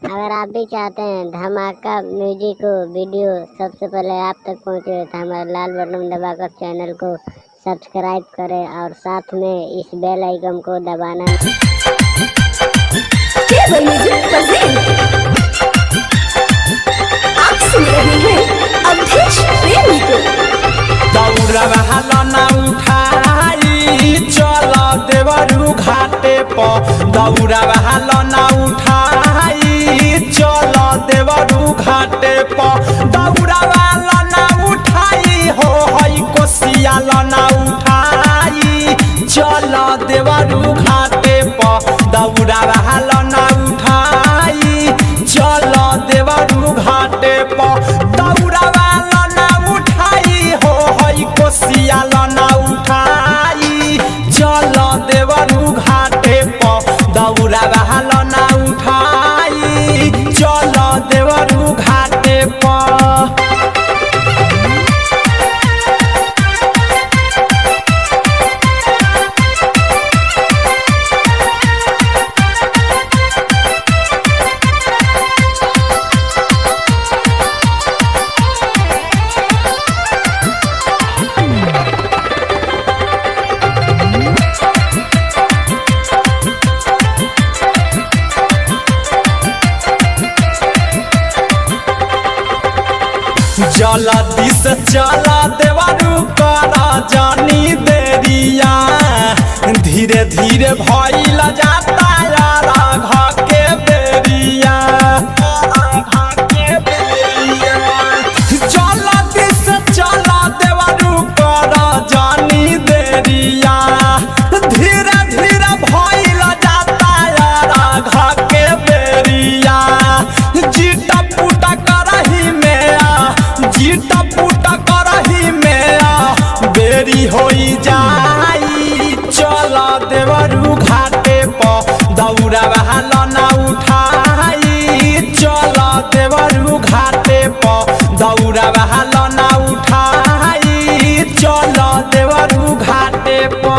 अगर आप भी चाहते हैं धमाका म्यूजिक वीडियो सबसे पहले आप तक पहुंचे तो हमारे लाल बटन दबाकर चैनल को सब्सक्राइब करें और साथ में इस बेल आइकन को दबाना। आप सुन रहे हैं अवधेश प्रेमी को। दौड़ा ना उठाई चल देवरू घाटे पर, दौड़ा ना उठाई चल देवरू घाटे पर, दौड़ा ना उठाई हो हई कोसिया ना उठाई चल देवरू घाटे पर, दौड़ा ना उठाई चल देवरू घाटे पर, दौड़ा ना उठाई हो हई कोसिया ना उठाई चल देवरू घाटे पर, दौड़ा ना उठाई चल देवरू घाटे पर। जल्दी से चला देवरू कर जानी देरिया, धीरे धीरे भइल जाता यार घर के बेरिया, जल्दी से चला देवरू कर जानी देरिया, धीरे धीरे भइल जाता यार घर के बेरिया, जीटा पुटा करही में जीटा पुटा करही में बेरी होई जाई चल देवरू घाटे पर, दौड़ा ना उठाई चल देवरू घाटे पर, दौड़ा ना उठाई चल देवरू घाटे पर।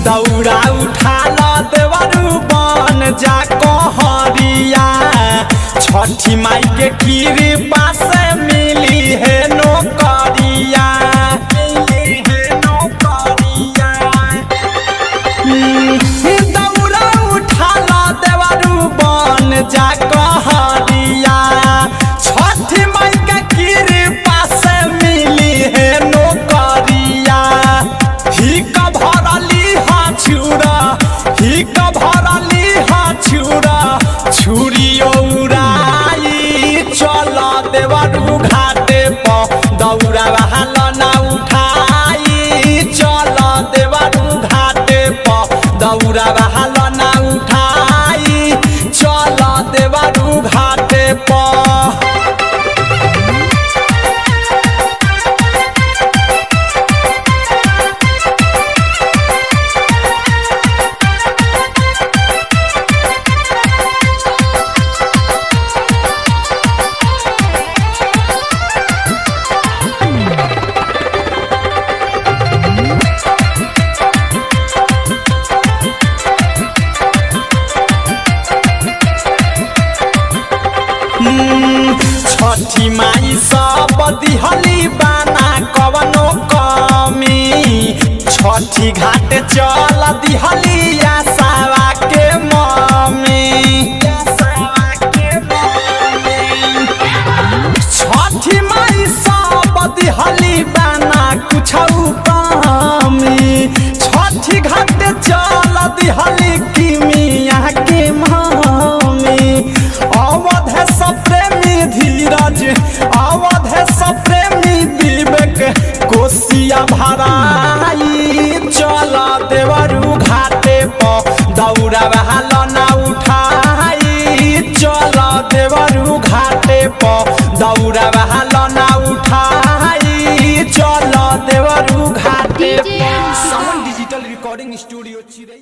दौड़ा उठा ला देवरू बन जा कहरिया, छठी माई के कृपा से मिली है नौकरिया, दौड़ा उठा ला देवरू बन जा कहरिया, छठी माई के कृपा से मिली है नौकरिया, ही का भरली छुरा ही का भरली छुरा छुरी उड़ाई चल देवरू घाटे पर, दौड़ा ना उठाई चल देवरू घाटे पर, दौड़ा ना उठाई चल देवरू घाटे पर। छठी माई सब दिहली बाना कवनो कमी, छठी घाट चल दिहली आसावा के मम्मी, छठी माई सब दिहली बाना कुछौ कमी, छठी घाट चल दिहली किमिया के मम्मी, अवध प्रेमी धीरज अवध प्रेमी विवेक कोसिया भराई चल देवरू घाटे दौड़ा वाला ना उठाई चल देवरू घाटे पर। सावन डिजिटल रिकॉर्डिंग स्टूडियो चिरई।